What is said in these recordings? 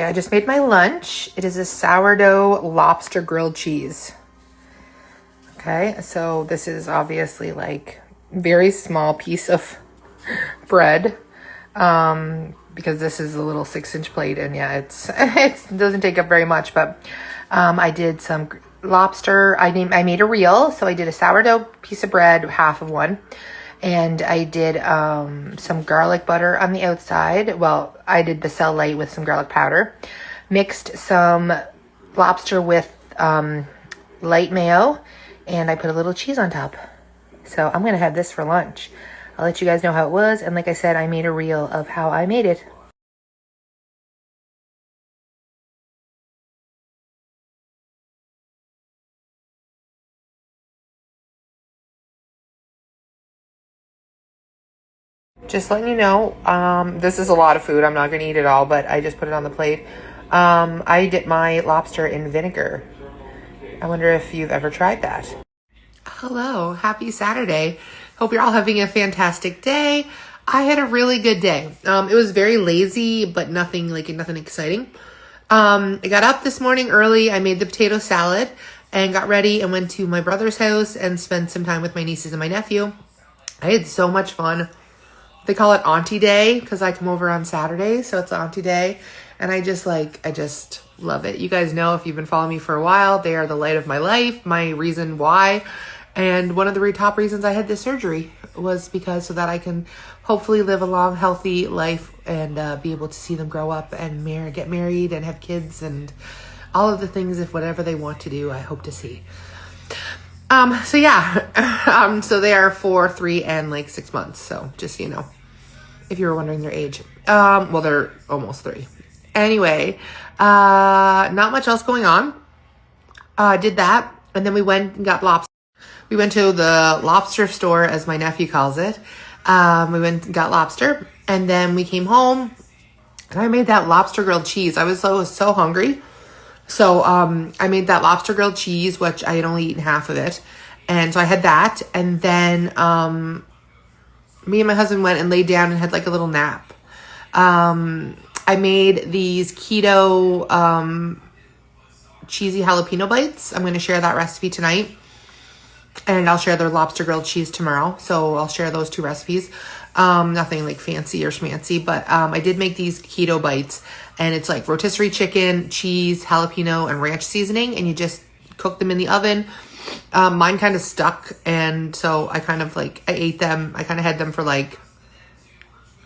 Okay, I just made my lunch. It is a sourdough lobster grilled cheese. Okay, so this is obviously like very small piece of bread because this is a little 6-inch plate, and yeah, it doesn't take up very much. But I did some lobster. I made a reel, so I did a sourdough piece of bread, half of one. And I did some garlic butter on the outside. Well, I did Becel light with some garlic powder. Mixed some lobster with light mayo. And I put a little cheese on top. So I'm going to have this for lunch. I'll let you guys know how it was. And like I said, I made a reel of how I made it. Just letting you know, this is a lot of food. I'm not going to eat it all, but I just put it on the plate. I dip my lobster in vinegar. I wonder if you've ever tried that. Hello, happy Saturday. Hope you're all having a fantastic day. I had a really good day. It was very lazy, but nothing exciting. I got up this morning early. I made the potato salad and got ready and went to my brother's house and spent some time with my nieces and my nephew. I had so much fun. They call it Auntie Day because I come over on Saturday, so it's Auntie Day. And I just love it. You guys know, if you've been following me for a while, they are the light of my life, my reason why. And one of the top reasons I had this surgery was because so that I can hopefully live a long, healthy life and be able to see them grow up and get married and have kids and all of the things, if whatever they want to do, I hope to see. So yeah, so they are 4, 3, and 6 months. So just so you know, if you were wondering their age. Well, they're almost 3. Anyway, not much else going on. Did that, and then we went and got lobster. We went to the lobster store, as my nephew calls it. We went and got lobster, and then we came home, and I made that lobster grilled cheese. I was so hungry. So I made that lobster grilled cheese, which I had only eaten half of it. And so I had that. And then me and my husband went and laid down and had a little nap. I made these keto cheesy jalapeno bites. I'm going to share that recipe tonight. And I'll share their lobster grilled cheese tomorrow. So I'll share those 2 recipes. Nothing fancy or schmancy, but I did make these keto bites, and it's rotisserie chicken, cheese, jalapeno, and ranch seasoning, and you just cook them in the oven. Mine kind of stuck, and so I kind of I ate them. I kind of had them for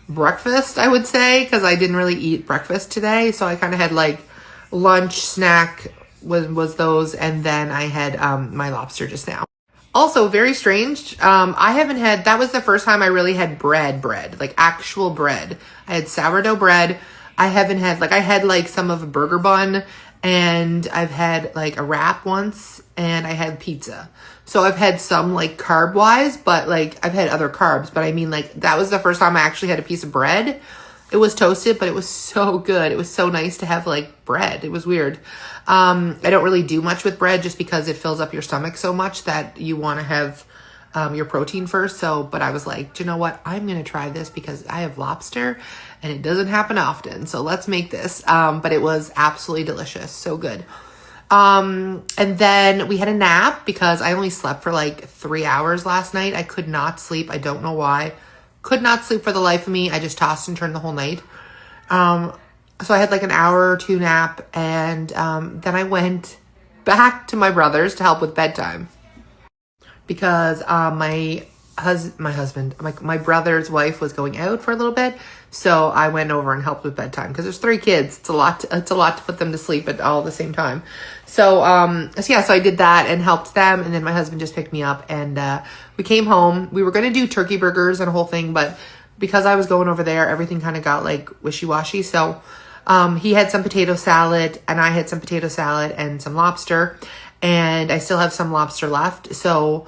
breakfast, I would say, because I didn't really eat breakfast today. So I kind of had lunch, snack was those, and then I had my lobster just now. Also, very strange. I haven't had, that was the first time I really had bread, actual bread. I had sourdough bread. I haven't had, I had some of a burger bun, and I've had a wrap once, and I had pizza. So I've had some carb wise, but I've had other carbs, but I mean that was the first time I actually had a piece of bread. It was toasted, but it was so good. It was so nice to have bread. It was weird. I don't really do much with bread just because it fills up your stomach so much that you want to have your protein first. So, but I was like, you know what? I'm going to try this because I have lobster and it doesn't happen often. So let's make this. But it was absolutely delicious. So good. And then we had a nap because I only slept for 3 hours last night. I could not sleep. I don't know why. Could not sleep for the life of me. I just tossed and turned the whole night. So I had an hour or 2 nap, and then I went back to my brother's to help with bedtime because my brother's wife was going out for a little bit. So I went over and helped with bedtime because there's 3 kids. It's a lot to put them to sleep at all the same time. So I did that and helped them. And then my husband just picked me up, and we came home. We were going to do turkey burgers and a whole thing, but because I was going over there, everything kind of got wishy-washy. So he had some potato salad, and I had some potato salad and some lobster, and I still have some lobster left. So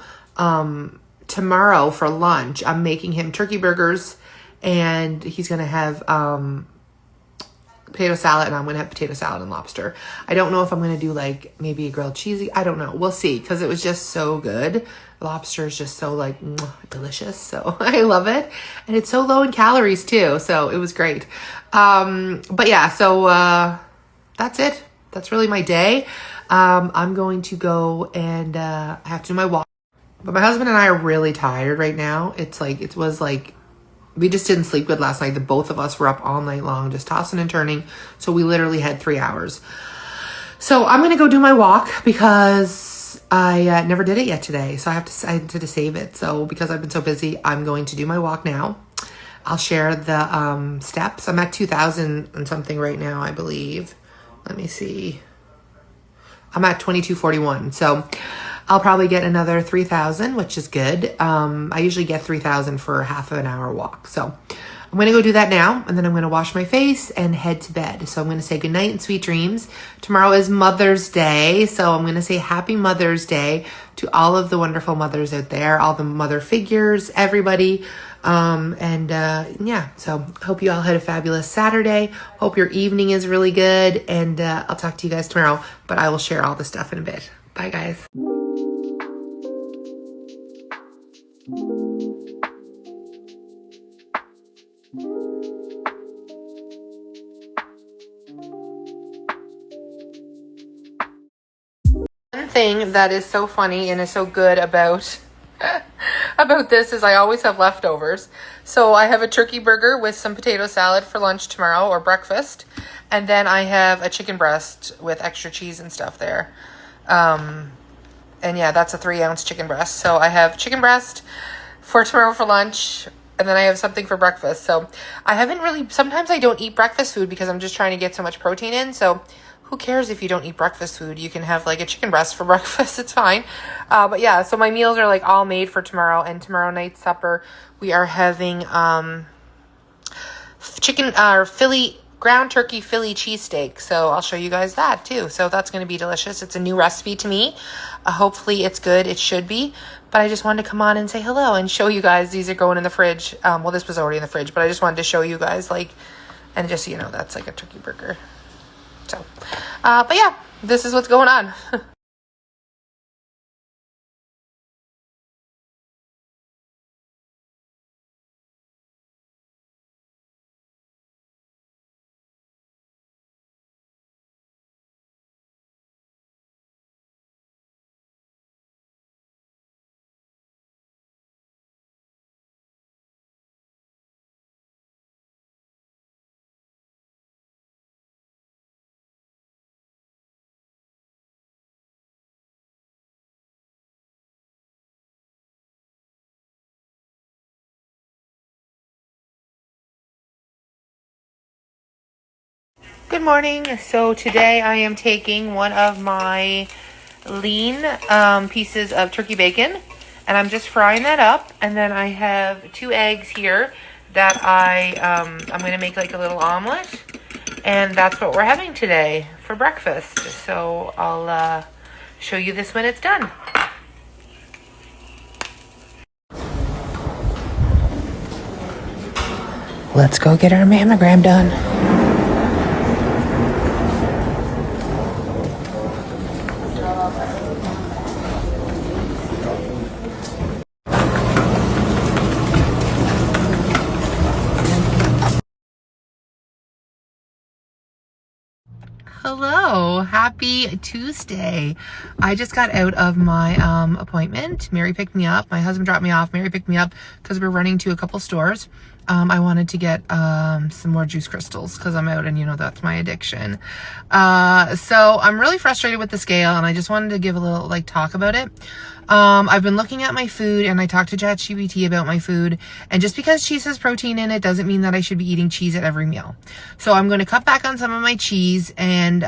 tomorrow for lunch, I'm making him turkey burgers, and he's going to have potato salad, and I'm going to have potato salad and lobster. I don't know if I'm going to do maybe a grilled cheesy. I don't know. We'll see, because it was just so good. Lobster is just so delicious. So I love it. And it's so low in calories too. So it was great. But yeah, so that's it. That's really my day. I'm going to go and I have to do my walk. But my husband and I are really tired right now. It was like, we just didn't sleep good last night. The both of us were up all night long, just tossing and turning. So we literally had 3 hours. So I'm going to go do my walk because I never did it yet today. So I had to save it. So because I've been so busy, I'm going to do my walk now. I'll share the steps. I'm at 2,000 and something right now, I believe. Let me see. I'm at 2241. So I'll probably get another 3,000, which is good. I usually get 3,000 for half of an hour walk. So I'm going to go do that now, and then I'm going to wash my face and head to bed. So I'm going to say goodnight and sweet dreams. Tomorrow is Mother's Day, so I'm going to say happy Mother's Day to all of the wonderful mothers out there, all the mother figures, everybody. Yeah, so hope you all had a fabulous Saturday. Hope your evening is really good, and I'll talk to you guys tomorrow, but I will share all the stuff in a bit. Bye, guys. One thing that is so funny and is so good about this is I always have leftovers. So I have a turkey burger with some potato salad for lunch tomorrow or breakfast. And then I have a chicken breast with extra cheese and stuff there. And yeah, that's a 3-ounce chicken breast. So I have chicken breast for tomorrow for lunch. And then I have something for breakfast. So I haven't really, sometimes I don't eat breakfast food because I'm just trying to get so much protein in. So who cares if you don't eat breakfast food? You can have like a chicken breast for breakfast. It's fine. But yeah, so my meals are like all made for tomorrow. And tomorrow night's supper, we are having ground turkey Philly cheesesteak. So I'll show you guys that too. So that's going to be delicious. It's a new recipe to me. Hopefully it's good. It should be. But I just wanted to come on and say hello and show you guys. These are going in the fridge. Well, this was already in the fridge, but I just wanted to show you guys, like, and just so you know, that's like a turkey burger. So, but yeah, this is what's going on. Good morning. So today I am taking one of my lean pieces of turkey bacon, and I'm just frying that up. And then I have 2 eggs here that I'm going to make like a little omelet, and that's what we're having today for breakfast. So I'll show you this when it's done. Let's go get our mammogram done. Hello, happy Tuesday. I just got out of my appointment. Mary picked me up. My husband dropped me off. Mary picked me up because we're running to a couple stores. I wanted to get some more juice crystals because I'm out and you know that's my addiction. So I'm really frustrated with the scale and I just wanted to give a little talk about it. I've been looking at my food and I talked to ChatGPT about my food, and just because cheese has protein in it doesn't mean that I should be eating cheese at every meal. So I'm going to cut back on some of my cheese and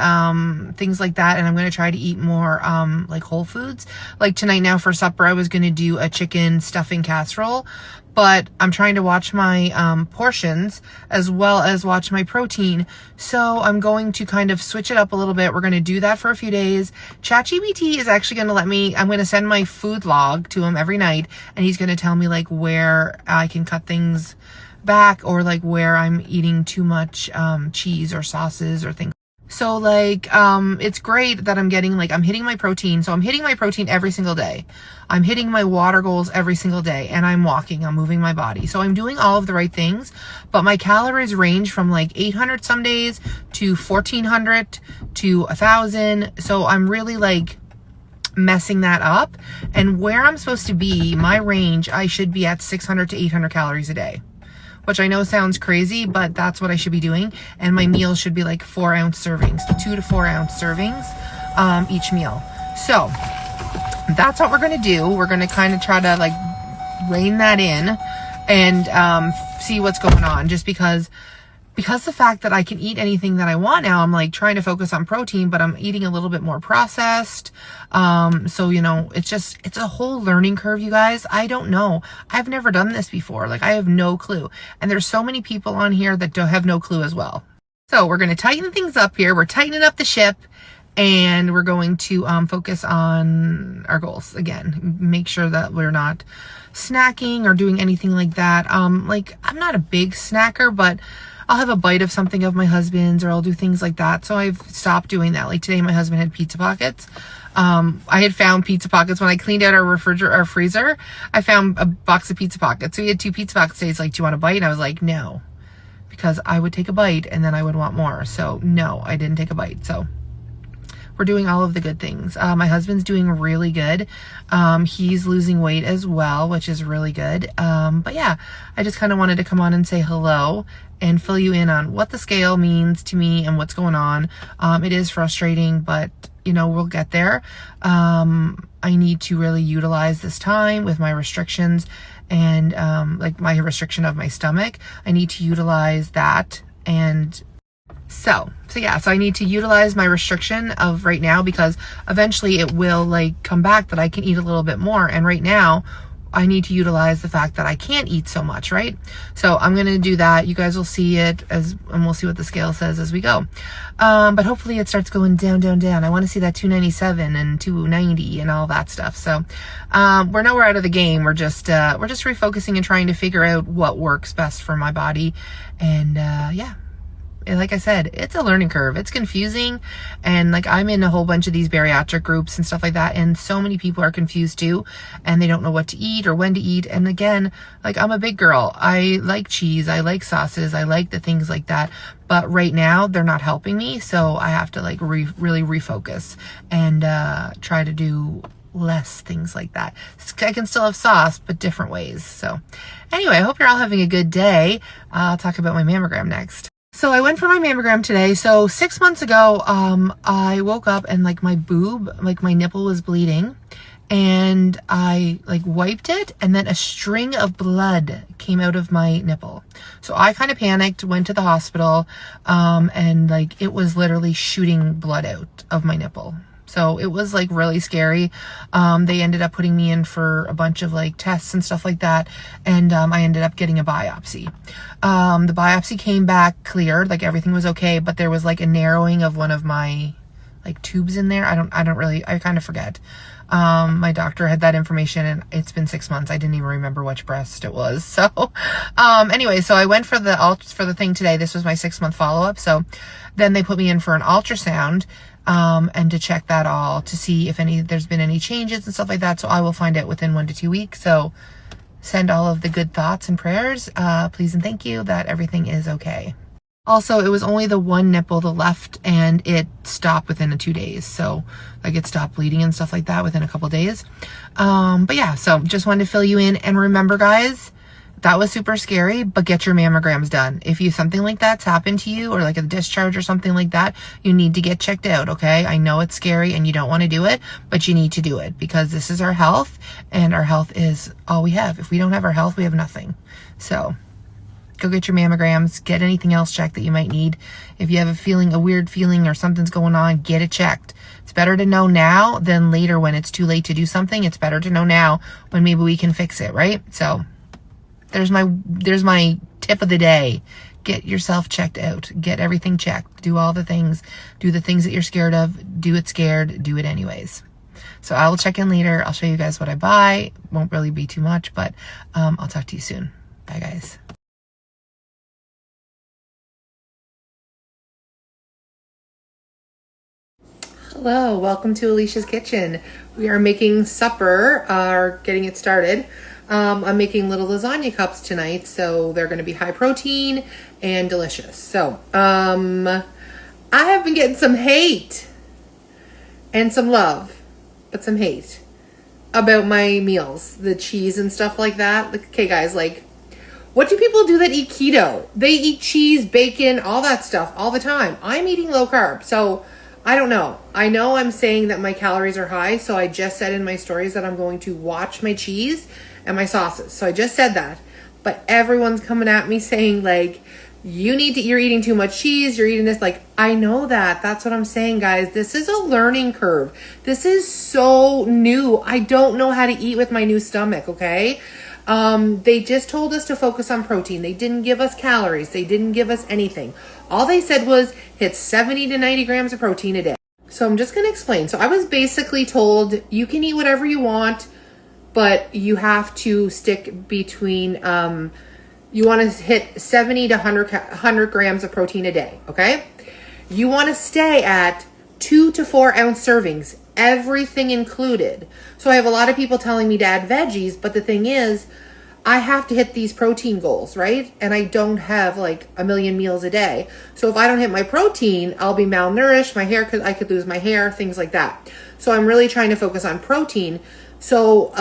things like that, and I'm going to try to eat more like whole foods. Like tonight now for supper I was going to do a chicken stuffing casserole, but I'm trying to watch my portions as well as watch my protein. So I'm going to kind of switch it up a little bit. We're going to do that for a few days. ChatGPT is actually going to I'm going to send my food log to him every night, and he's going to tell me like where I can cut things back or like where I'm eating too much cheese or sauces or things. So like, it's great that I'm getting like, I'm hitting my protein. So I'm hitting my protein every single day. I'm hitting my water goals every single day, and I'm walking, I'm moving my body. So I'm doing all of the right things, but my calories range from like 800 some days to 1400 to 1000. So I'm really like messing that up. And where I'm supposed to be, my range, I should be at 600 to 800 calories a day, which I know sounds crazy, but that's what I should be doing. And my meals should be like 4-ounce servings, 2 to 4 ounce servings, each meal. So that's what we're going to do. We're going to kind of try to like rein that in and, see what's going on, just because the fact that I can eat anything that I want now, I'm like trying to focus on protein, but I'm eating a little bit more processed. So, you know, it's a whole learning curve, you guys. I don't know. I've never done this before. Like, I have no clue. And there's so many people on here that don't have no clue as well. So we're going to tighten things up here. We're tightening up the ship, and we're going to focus on our goals again. Make sure that we're not snacking or doing anything like that. Like, I'm not a big snacker, but I'll have a bite of something of my husband's, or I'll do things like that. So I've stopped doing that. Like today, my husband had pizza pockets. I had found pizza pockets when I cleaned out our freezer. I found a box of pizza pockets. So he had 2 pizza pockets. He's like, "Do you want a bite?" And I was like, "No," because I would take a bite and then I would want more. So no, I didn't take a bite. So we're doing all of the good things. My husband's doing really good. He's losing weight as well, which is really good. But yeah, I just kind of wanted to come on and say hello and fill you in on what the scale means to me and what's going on. It is frustrating, but you know, we'll get there. I need to really utilize this time with my restrictions and like my restriction of my stomach. I need to utilize that. And so yeah, so I need to utilize my restriction of right now, because eventually it will like come back that I can eat a little bit more. And right now I need to utilize the fact that I can't eat so much, right? So I'm going to do that. You guys will see it and we'll see what the scale says as we go. But hopefully it starts going down, down, down. I want to see that 297 and 290 and all that stuff. So, we're nowhere out of the game. We're just refocusing and trying to figure out what works best for my body. And, yeah. And like I said, it's a learning curve. It's confusing. And like, I'm in a whole bunch of these bariatric groups and stuff like that. And so many people are confused too. And they don't know what to eat or when to eat. And again, like, I'm a big girl. I like cheese. I like sauces. I like the things like that. But right now they're not helping me. So I have to like really refocus and, try to do less things like that. I can still have sauce, but different ways. So anyway, I hope you're all having a good day. I'll talk about my mammogram next. So I went for my mammogram today. So 6 months ago, I woke up and like my boob, like my nipple was bleeding, and I like wiped it, and then a string of blood came out of my nipple. So I kind of panicked, went to the hospital, and like it was literally shooting blood out of my nipple. So it was like really scary. They ended up putting me in for a bunch of like tests and stuff like that. And I ended up getting a biopsy. The biopsy came back clear, like everything was okay, but there was like a narrowing of one of my like tubes in there. I kind of forget. My doctor had that information, and it's been 6 months. I didn't even remember which breast it was. So, anyway, so I went for the thing today. This was my 6-month follow-up. So then they put me in for an ultrasound, and to check that all to see if there's been any changes and stuff like that. So I will find out within 1 to 2 weeks. So send all of the good thoughts and prayers, please and thank you, that everything is okay. Also, it was only the one nipple, the left, and it stopped within 2 days. So like it stopped bleeding and stuff like that within a couple days. But yeah, so just wanted to fill you in. And remember, guys, that was super scary, but get your mammograms done. If something like that's happened to you, or like a discharge or something like that, you need to get checked out, okay? I know it's scary and you don't want to do it, but you need to do it, because this is our health, and our health is all we have. If we don't have our health, we have nothing. So go get your mammograms, get anything else checked that you might need. If you have a weird feeling or something's going on, get it checked. It's better to know now than later when it's too late to do something. It's better to know now when maybe we can fix it, right? So there's my tip of the day. Get yourself checked out. Get everything checked. Do all the things. Do the things that you're scared of. Do it scared. Do it anyways. So I will check in later. I'll show you guys what I buy. Won't really be too much, but I'll talk to you soon. Bye, guys. Hello, welcome to Alicia's Kitchen. We are making supper, or getting it started. I'm making little lasagna cups tonight, so they're going to be high protein and delicious. So, I have been getting some hate and some love, but some hate about my meals, the cheese and stuff like that. Okay, guys, like, what do people do that eat keto? They eat cheese, bacon, all that stuff all the time. I'm eating low carb, so I don't know. I know I'm saying that my calories are high, so I just said in my stories that I'm going to watch my cheese and my sauces. So I just said that. But everyone's coming at me saying, like, you're eating too much cheese, you're eating this. Like, I know that. That's what I'm saying, guys. This is a learning curve. This is so new. I don't know how to eat with my new stomach, okay? They just told us to focus on protein. They didn't give us calories. They didn't give us anything. All they said was hit 70 to 90 grams of protein a day. So I'm just going to explain. So I was basically told you can eat whatever you want, but you have to stick between, you want to hit 70 to 100 grams of protein a day. Okay. You want to stay at 2 to 4 ounce servings, everything included. So I have a lot of people telling me to add veggies, but the thing is, I have to hit these protein goals, right? And I don't have like a million meals a day. So if I don't hit my protein, I'll be malnourished, I could lose my hair, things like that. So I'm really trying to focus on protein. So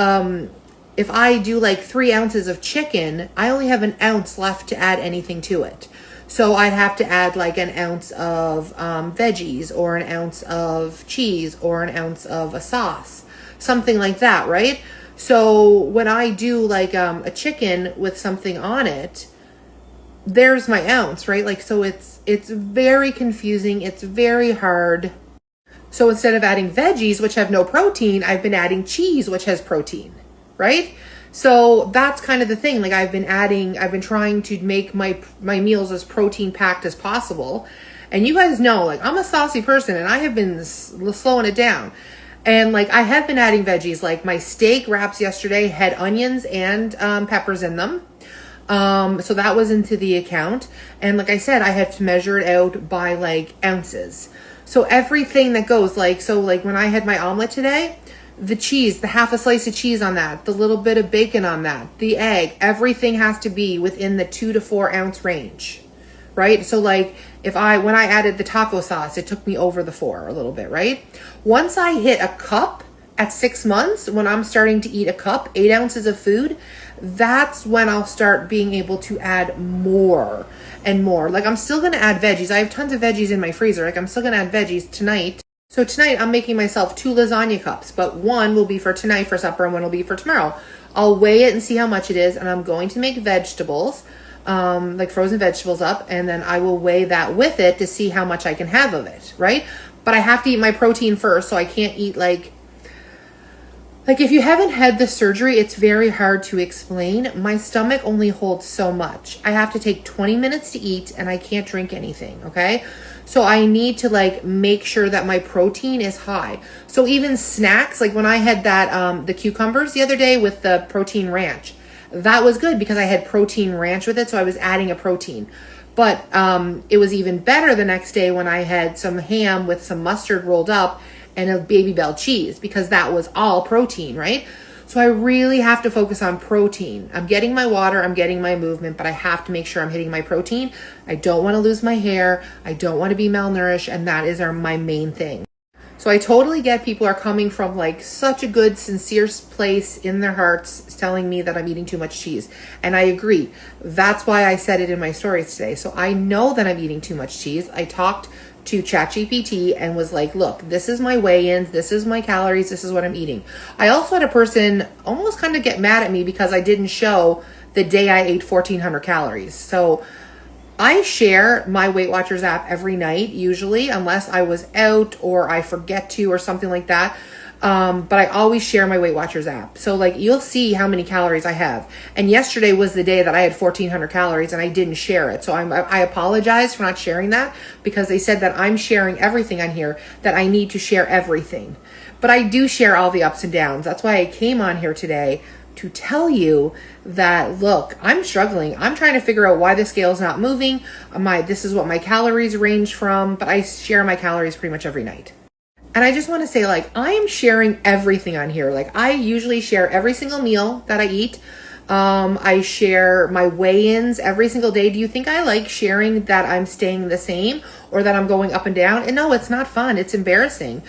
if I do like 3 ounces of chicken, I only have an ounce left to add anything to it. So I'd have to add like an ounce of veggies, or an ounce of cheese, or an ounce of a sauce, something like that, right? So when I do like a chicken with something on it, there's my ounce, right? Like, so it's very confusing. It's very hard. So instead of adding veggies, which have no protein, I've been adding cheese, which has protein, right? So that's kind of the thing. Like I've been trying to make my meals as protein packed as possible. And you guys know, like, I'm a saucy person and I have been slowing it down. And like I have been adding veggies, like my steak wraps yesterday had onions and peppers in them. So that was into the account. And like I said, I had to measure it out by like ounces. So everything that goes so like when I had my omelet today, the cheese, the half a slice of cheese on that, the little bit of bacon on that, the egg, everything has to be within the 2 to 4 ounce range, right? So like when I added the taco sauce, it took me over the 4 a little bit, right? Once I hit a cup at 6 months, when I'm starting to eat a cup, 8 ounces of food, that's when I'll start being able to add more and more. Like I'm still going to add veggies. I have tons of veggies in my freezer. Like I'm still going to add veggies tonight. So tonight I'm making myself 2 lasagna cups, but one will be for tonight for supper and one will be for tomorrow. I'll weigh it and see how much it is. And I'm going to make vegetables, like frozen vegetables up. And then I will weigh that with it to see how much I can have of it. Right. But I have to eat my protein first. So I can't eat like if you haven't had the surgery, it's very hard to explain. My stomach only holds so much. I have to take 20 minutes to eat and I can't drink anything. Okay. So I need to like make sure that my protein is high. So even snacks, like when I had that, the cucumbers the other day with the protein ranch, that was good because I had protein ranch with it. So I was adding a protein, but, it was even better the next day when I had some ham with some mustard rolled up and a Baby Bell cheese, because that was all protein, right? So I really have to focus on protein. I'm getting my water, I'm getting my movement, but I have to make sure I'm hitting my protein. I don't want to lose my hair. I don't want to be malnourished. And that is my main thing. So I totally get people are coming from like such a good, sincere place in their hearts telling me that I'm eating too much cheese. And I agree. That's why I said it in my stories today. So I know that I'm eating too much cheese. I talked to ChatGPT and was like, look, this is my weigh-ins, this is my calories, this is what I'm eating. I also had a person almost kind of get mad at me because I didn't show the day I ate 1,400 calories. So I share my Weight Watchers app every night, usually, unless I was out or I forget to or something like that. But I always share my Weight Watchers app. So like you'll see how many calories I have. And yesterday was the day that I had 1,400 calories and I didn't share it. So I apologize for not sharing that, because they said that I'm sharing everything on here, that I need to share everything. But I do share all the ups and downs. That's why I came on here today to tell you that, look, I'm struggling. I'm trying to figure out why the scale is not moving. This is what my calories range from, but I share my calories pretty much every night. And I just want to say, like, I am sharing everything on here. Like, I usually share every single meal that I eat. I share my weigh-ins every single day. Do you think I like sharing that I'm staying the same or that I'm going up and down? And no, it's not fun. It's embarrassing.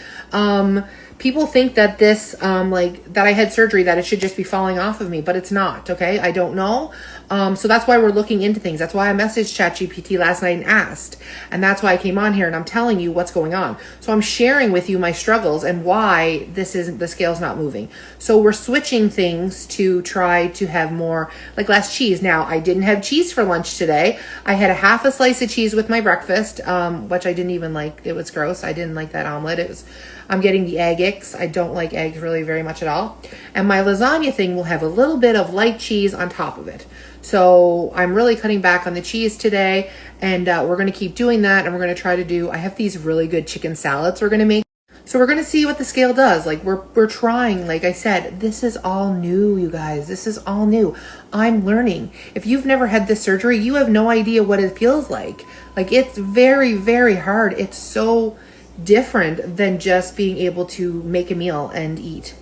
People think that this, like, that I had surgery, that it should just be falling off of me, but it's not, okay? I don't know. So that's why we're looking into things. That's why I messaged ChatGPT last night and asked. And that's why I came on here and I'm telling you what's going on. So I'm sharing with you my struggles and why the scale's not moving. So we're switching things to try to have more, like, less cheese. Now, I didn't have cheese for lunch today. I had a half a slice of cheese with my breakfast, which I didn't even like. It was gross. I didn't like that omelet. I'm getting the egg yolks. I don't like eggs really very much at all. And my lasagna thing will have a little bit of light cheese on top of it. So I'm really cutting back on the cheese today, and we're going to keep doing that. And we're going to try to do, I have these really good chicken salads we're going to make. So we're going to see what the scale does. Like, we're trying. Like I said, this is all new, you guys. This is all new. I'm learning. If you've never had this surgery, you have no idea what it feels like. Like, it's very, very hard. It's so different than just being able to make a meal and eat.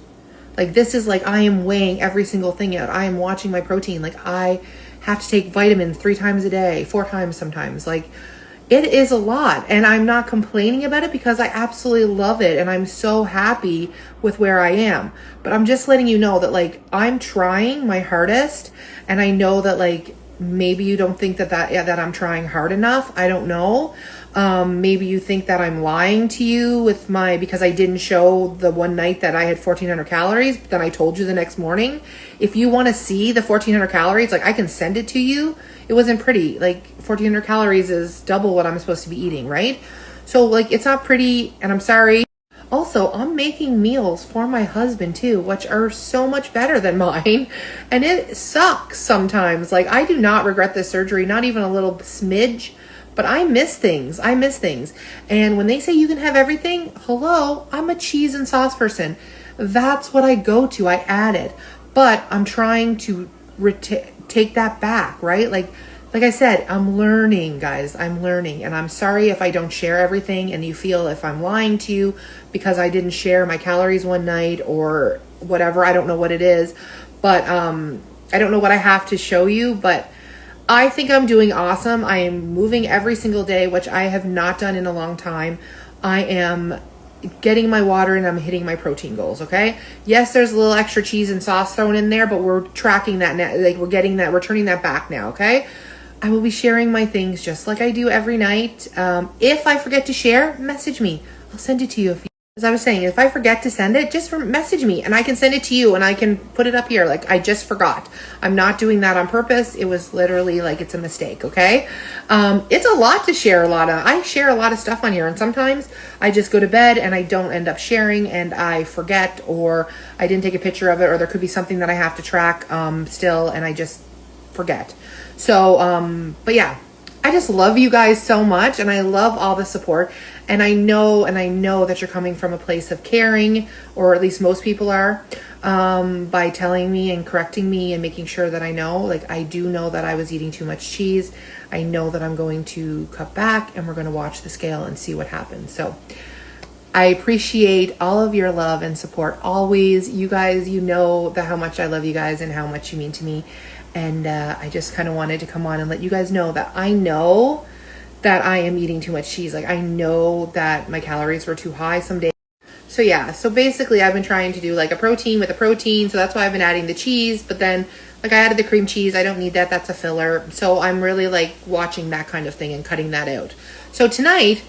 Like, this is like, I am weighing every single thing out. I am watching my protein. Like, I have to take vitamins 3 times a day, 4 times sometimes. Like, it is a lot, and I'm not complaining about it because I absolutely love it and I'm so happy with where I am. But I'm just letting you know that, like, I'm trying my hardest, and I know that, like, maybe you don't think that I'm trying hard enough. I don't know. Maybe you think that I'm lying to you because I didn't show the one night that I had 1,400 calories, but then I told you the next morning. If you want to see the 1,400 calories, like, I can send it to you. It wasn't pretty. Like, 1,400 calories is double what I'm supposed to be eating, right? So, like, it's not pretty, and I'm sorry. Also, I'm making meals for my husband too, which are so much better than mine. And it sucks sometimes. Like, I do not regret this surgery, not even a little smidge. But I miss things. I miss things. And when they say you can have everything, hello, I'm a cheese and sauce person. That's what I go to. I add it. But I'm trying to take that back, right? Like I said, I'm learning, guys. I'm learning. And I'm sorry if I don't share everything and you feel if I'm lying to you because I didn't share my calories one night or whatever. I don't know what it is. But I don't know what I have to show you. But I think I'm doing awesome. I am moving every single day, which I have not done in a long time. I am getting my water and I'm hitting my protein goals, okay? Yes, there's a little extra cheese and sauce thrown in there, but we're tracking that now. Like, we're turning that back now, okay? I will be sharing my things just like I do every night. If I forget to share, message me. I'll send it to you. As I was saying, if I forget to send it, just message me and I can send it to you and I can put it up here. Like, I just forgot. I'm not doing that on purpose. It was literally like, it's a mistake, okay? It's a lot to share I share a lot of stuff on here, and sometimes I just go to bed and I don't end up sharing and I forget, or I didn't take a picture of it, or there could be something that I have to track still and I just forget. So, but yeah, I just love you guys so much and I love all the support. And I know that you're coming from a place of caring, or at least most people are, by telling me and correcting me and making sure that I know. Like, I do know that I was eating too much cheese. I know that I'm going to cut back and we're going to watch the scale and see what happens. So I appreciate all of your love and support always. You guys, you know how much I love you guys and how much you mean to me. And I just kind of wanted to come on and let you guys know that I know that I am eating too much cheese. Like, I know that my calories were too high some days. So yeah, so basically I've been trying to do like a protein with a protein. So that's why I've been adding the cheese. But then, like, I added the cream cheese. I don't need that. That's a filler. So I'm really like watching that kind of thing and cutting that out. So tonight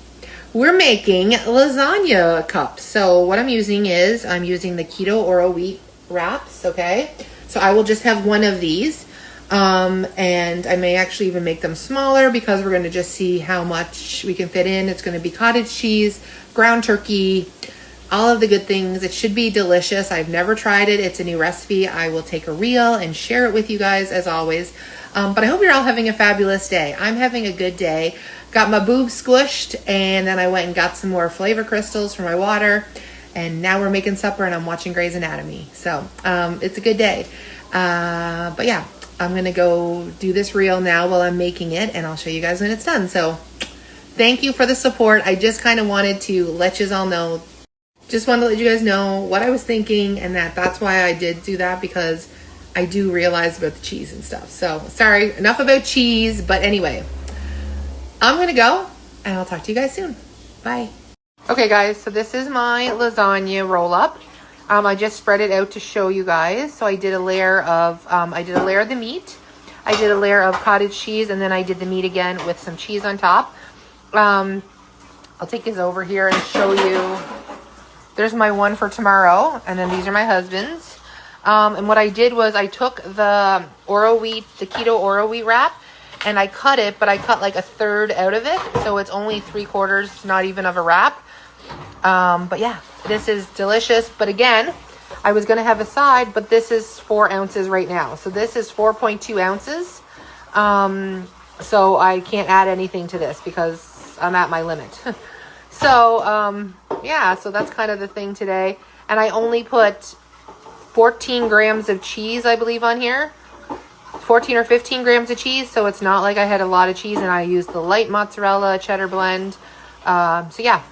we're making lasagna cups. So what I'm using is I'm using the keto Oro wheat wraps. Okay. So I will just have one of these. And I may actually even make them smaller because we're going to just see how much we can fit in. It's going to be cottage cheese, ground turkey, all of the good things. It should be delicious. I've never tried it. It's a new recipe. I will take a reel and share it with you guys as always. But I hope you're all having a fabulous day. I'm having a good day. Got my boobs squished, and then I went and got some more flavor crystals for my water. And now we're making supper and I'm watching Grey's Anatomy. So, it's a good day. But yeah. I'm going to go do this reel now while I'm making it, and I'll show you guys when it's done. So thank you for the support. I just kind of wanted to let you all know just wanted to let you guys know what I was thinking, and that's why I did do that, because I do realize about the cheese and stuff. So sorry, enough about cheese. But anyway, I'm gonna go, and I'll talk to you guys soon. Bye. Okay guys, so this is my lasagna roll up. I just spread it out to show you guys. So I did a layer of the meat, I did a layer of cottage cheese, and then I did the meat again with some cheese on top. I'll take this over here and show you. There's my one for tomorrow, and then these are my husband's. And what I did was I took the keto Oro wheat wrap, and I cut it, but I cut like a third out of it, so it's only 3/4, not even of a wrap. But yeah, this is delicious. But again, I was gonna have a side, but this is 4 ounces right now, so this is 4.2 ounces. So I can't add anything to this because I'm at my limit. So yeah, so that's kind of the thing today. And I only put 14 grams of cheese, I believe, on here. 14 or 15 grams of cheese, so it's not like I had a lot of cheese, and I used the light mozzarella cheddar blend. So yeah,